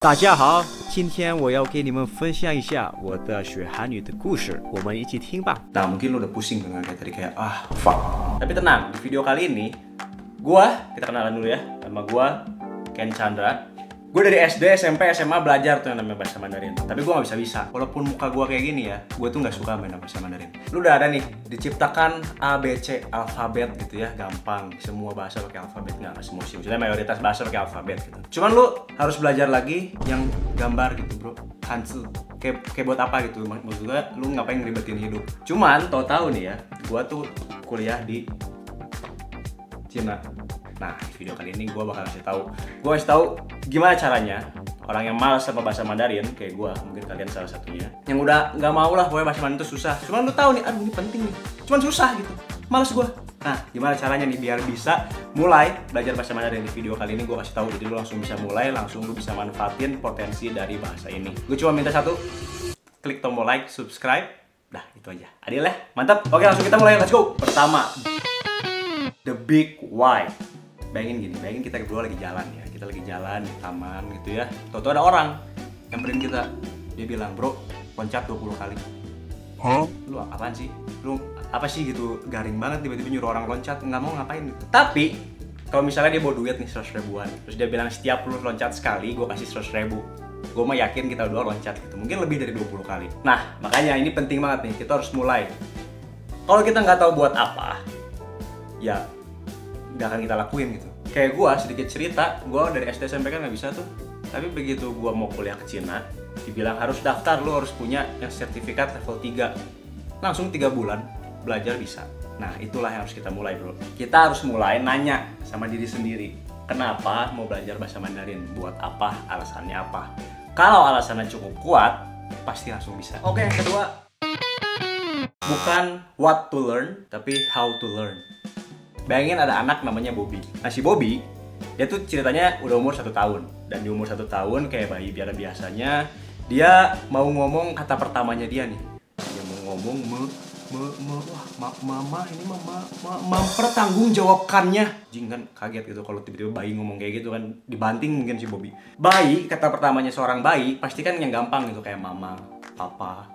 大家好，今天我要给你们分享一下我的学韩语的故事，我们一起听吧。Nah, mungkin lu udah pusing dengan kayak tadi kayak fuck. Tapi tenang, di video kali ini kita kenalan dulu ya. Nama gua Ken Chandra. Gue dari SD, SMP, SMA belajar tuh yang namanya bahasa Mandarin. Tapi gue gak bisa. Walaupun muka gue kayak gini ya, gue tuh gak suka main bahasa Mandarin. Lu udah ada nih, diciptakan A, B, C, alfabet gitu ya, gampang. Semua bahasa pakai alfabet, nggak semua sih. Maksudnya mayoritas bahasa pakai alfabet gitu. Cuman lu harus belajar lagi yang gambar gitu bro, Hanzi. Kayak buat apa gitu, maksud gue lu ngapain ngeribetin hidup. Cuman tau nih ya, gue tuh kuliah di Cina. Nah, di video kali ini gue bakal kasih tahu gimana caranya orang yang malas sama bahasa Mandarin kayak gue, mungkin kalian salah satunya, yang udah nggak mau lah pokoknya bahasa Mandarin itu susah. Cuman lu tahu nih, aduh ini penting nih, cuman susah gitu, malas gue. Nah, gimana caranya nih biar bisa mulai belajar bahasa Mandarin? Di video kali ini gue kasih tahu, jadi lu langsung bisa mulai, langsung lu bisa manfaatin potensi dari bahasa ini. Gue cuma minta satu, klik tombol like, subscribe, dah itu aja. Adil ya, mantap. Oke, langsung kita mulai, let's go. Pertama, the big why. Bayangin kita berdua lagi jalan ya, kita lagi jalan di taman gitu ya. Tahu-tahu ada orang nyamperin kita, dia bilang, bro, loncat 20 kali. Hah? Lu apaan sih? Lu apa sih gitu, garing banget tiba-tiba nyuruh orang loncat, nggak mau ngapain gitu. Tapi kalau misalnya dia bawa duit nih 100 ribuan, terus dia bilang setiap lu loncat sekali gue kasih 100 ribu, gue mah yakin kita berdua loncat gitu, mungkin lebih dari 20 kali. Nah makanya ini penting banget nih, kita harus mulai. Kalau kita nggak tahu buat apa, ya nggak akan kita lakuin gitu. Kayak gue sedikit cerita, gue dari SD SMP kan nggak bisa tuh, tapi begitu gue mau kuliah ke Cina, dibilang harus daftar, lu harus punya yang sertifikat level 3, langsung 3 bulan belajar bisa. Nah itulah yang harus kita mulai bro. Kita harus mulai nanya sama diri sendiri, kenapa mau belajar bahasa Mandarin, buat apa, alasannya apa. Kalau alasannya cukup kuat, pasti langsung bisa. Oke, yang kedua, bukan what to learn, tapi how to learn. Bayangin ada anak namanya Bobby. Nah si Bobby, dia tuh ceritanya udah umur 1 tahun. Dan di umur 1 tahun kayak bayi biasanya, dia mau ngomong kata pertamanya dia nih. Dia mau ngomong mama mempertanggungjawabkannya. Jing kan kaget gitu kalau tiba-tiba bayi ngomong kayak gitu kan, dibanting mungkin si Bobby. Bayi, kata pertamanya seorang bayi pasti kan yang gampang gitu, kayak mama, papa,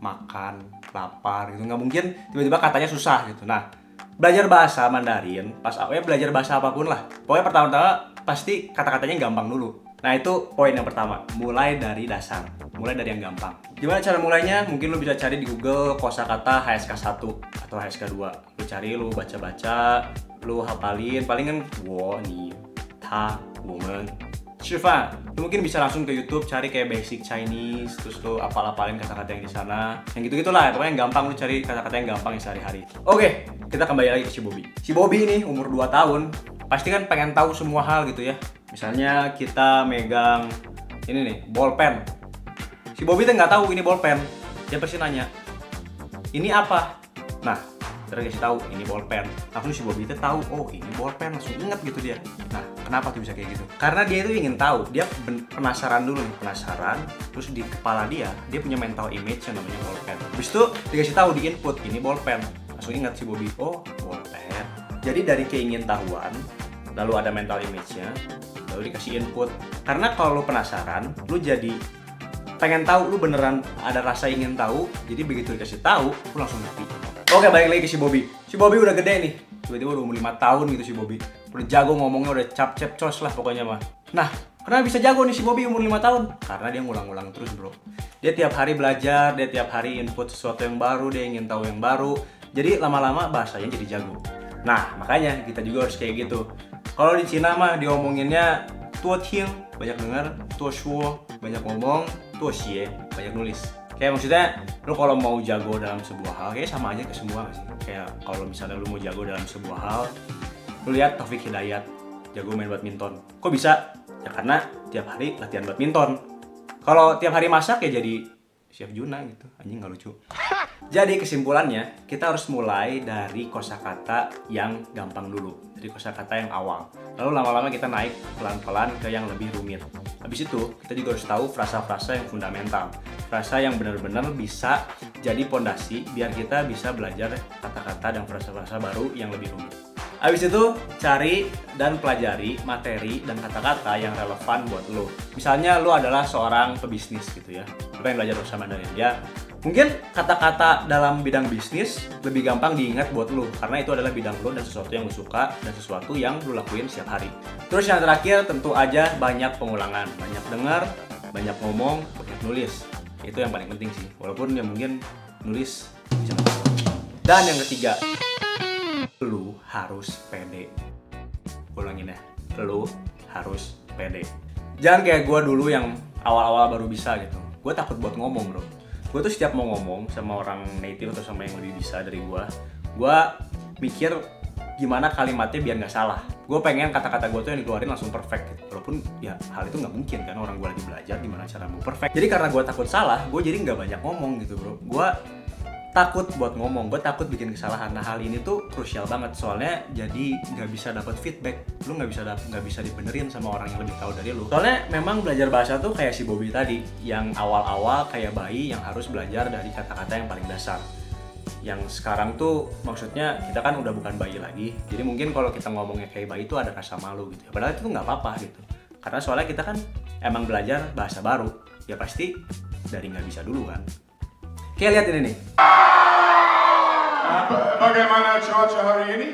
makan, lapar gitu. Nggak mungkin tiba-tiba katanya susah gitu. Nah, belajar bahasa Mandarin, pas awalnya belajar bahasa apapun lah, pokoknya pertama-tama pasti kata-katanya gampang dulu. Nah itu poin yang pertama, mulai dari dasar, mulai dari yang gampang. Gimana cara mulainya? Mungkin lu bisa cari di Google kosakata HSK 1 atau HSK 2. Lu cari, lu baca-baca, lu hafalin, paling kan wo, ni, ta, woman, Shifan. Lu mungkin bisa langsung ke YouTube cari kayak basic Chinese, terus lu apal-apalin kata-kata yang di sana. Yang gitu-gitulah, pokoknya yang gampang, lu cari kata-kata yang gampang yang sehari-hari. Oke, kita kembali lagi ke si Bobby. Si Bobby ini umur 2 tahun, pasti kan pengen tahu semua hal gitu ya. Misalnya kita megang ini nih, bolpen. Si Bobby tuh nggak tahu ini bolpen. Dia pasti nanya, ini apa? Nah, terus kasih tahu ini bolpen. Langsung si Bobby itu tahu, oh ini bolpen, langsung inget gitu dia. Nah, kenapa tuh bisa kayak gitu? Karena dia itu ingin tahu, dia penasaran dulu nih, penasaran. Terus di kepala dia punya mental image yang namanya bolpen. Habis itu dikasih tahu di input, ini bolpen. Langsung ingat si Bobby, oh bolpen. Jadi dari keingintahuan, lalu ada mental image-nya, lalu dikasih input. Karena kalau lu penasaran, lu jadi pengen tahu, lu beneran ada rasa ingin tahu. Jadi begitu dikasih tahu, lu langsung ngerti. Oke, balik lagi ke si Bobby. Si Bobby udah gede nih, tiba-tiba udah umur 5 tahun gitu si Bobby. Udah jago ngomongnya, udah cap-cap cos lah pokoknya mah. Nah, kenapa bisa jago nih si Bobby umur 5 tahun? Karena dia ngulang-ngulang terus bro. Dia tiap hari belajar, dia tiap hari input sesuatu yang baru, dia ingin tahu yang baru. Jadi lama-lama bahasanya jadi jago. Nah, makanya kita juga harus kayak gitu. Kalau di Cina mah diomonginnya tuo ting, banyak dengar, tuo shuo, banyak ngomong, tuo xie, banyak nulis. Kayak maksudnya, lu kalau mau jago dalam sebuah hal, kayak sama aja ke semua gak sih? Kayak kalau misalnya lu mau jago dalam sebuah hal, lu lihat Taufik Hidayat, jago main badminton. Kok bisa? Ya karena tiap hari latihan badminton. Kalau tiap hari masak ya jadi Chef Juna gitu, anjing nggak lucu. Jadi kesimpulannya, kita harus mulai dari kosakata yang gampang dulu, dari kosakata yang awal. Lalu lama-lama kita naik pelan-pelan ke yang lebih rumit. Habis itu, kita juga harus tahu frasa-frasa yang fundamental. Frasa yang benar-benar bisa jadi pondasi biar kita bisa belajar kata-kata dan frasa-frasa baru yang lebih rumit. Abis itu cari dan pelajari materi dan kata-kata yang relevan buat lo. Misalnya lo adalah seorang pebisnis gitu ya, lo pengen belajar bahasa Mandarin ya. Mungkin kata-kata dalam bidang bisnis lebih gampang diingat buat lo karena itu adalah bidang lo dan sesuatu yang lo suka dan sesuatu yang lo lakuin setiap hari. Terus yang terakhir tentu aja banyak pengulangan, banyak dengar, banyak ngomong, banyak nulis. Itu yang paling penting sih. Walaupun ya mungkin nulis bisa. Dan yang ketiga, lu harus pede. Ulangin ya, lu harus pede. Jangan kayak gue dulu yang awal-awal baru bisa gitu. Gue takut buat ngomong bro. Gue tuh setiap mau ngomong sama orang native atau sama yang lebih bisa dari gue mikir gimana kalimatnya biar nggak salah. Gue pengen kata-kata gue tuh yang dikeluarin langsung perfect gitu. Walaupun ya hal itu nggak mungkin kan, orang gue lagi belajar gimana cara mau perfect. Jadi karena gue takut salah, gue jadi nggak banyak ngomong gitu bro. Gue takut buat ngomong, gue takut bikin kesalahan. Nah hal ini tuh krusial banget soalnya jadi nggak bisa dapat feedback, lu nggak bisa dibenerin sama orang yang lebih tahu dari lu. Soalnya memang belajar bahasa tuh kayak si Bobby tadi, yang awal-awal kayak bayi yang harus belajar dari kata-kata yang paling dasar. Yang sekarang tuh maksudnya kita kan udah bukan bayi lagi, jadi mungkin kalau kita ngomongnya kayak bayi tuh ada rasa malu gitu. Padahal itu nggak apa-apa gitu, karena soalnya kita kan emang belajar bahasa baru, ya pasti dari nggak bisa dulu kan. Kayak lihat ini nih. Bagaimana cuaca hari ini?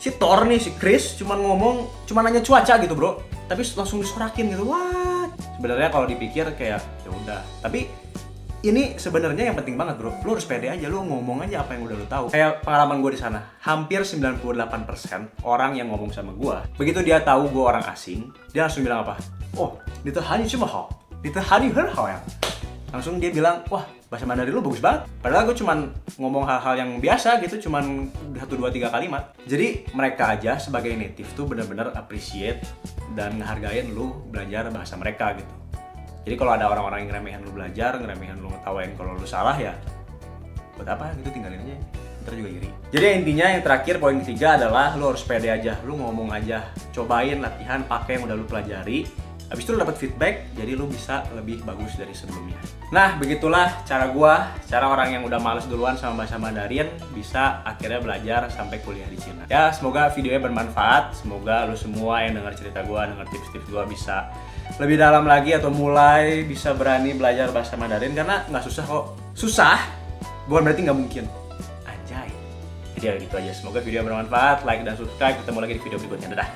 Si Thor nih, si Chris cuman nanya cuaca gitu bro, tapi langsung disorakin gitu. What? Sebenarnya kalau dipikir kayak ya udah, tapi ini sebenarnya yang penting banget bro. Lu harus pede aja, lu ngomong aja apa yang udah lu tahu. Kayak pengalaman gue di sana, hampir 98% orang yang ngomong sama gue, begitu dia tahu gue orang asing, dia langsung bilang apa? Oh, itu hanya cuma hal. Itu hari ya. Langsung dia bilang, wah bahasa Mandarin lu bagus banget. Padahal gue cuman ngomong hal-hal yang biasa gitu, cuman 1, 2, 3 kalimat. Jadi mereka aja sebagai native tuh benar-benar appreciate dan ngehargain lu belajar bahasa mereka gitu. Jadi kalau ada orang-orang yang ngeremehin lu belajar, ngeremehin lu ngetawain kalau lu salah ya buat apa gitu, tinggalin aja. Ntar juga iri. Jadi intinya yang terakhir, poin ketiga adalah lu harus pede aja. Lu ngomong aja, cobain latihan pakai yang udah lu pelajari. Habis itu lu dapat feedback, jadi lu bisa lebih bagus dari sebelumnya. Nah, begitulah cara orang yang udah males duluan sama bahasa Mandarin bisa akhirnya belajar sampai kuliah di Cina. Ya, semoga videonya bermanfaat. Semoga lu semua yang dengar cerita gua, dengar tips-tips gua bisa lebih dalam lagi atau mulai bisa berani belajar bahasa Mandarin karena nggak susah kok. Susah, bukan berarti nggak mungkin. Anjay. Jadi ya gitu aja. Semoga video bermanfaat. Like dan subscribe. Ketemu lagi di video berikutnya. Dadah.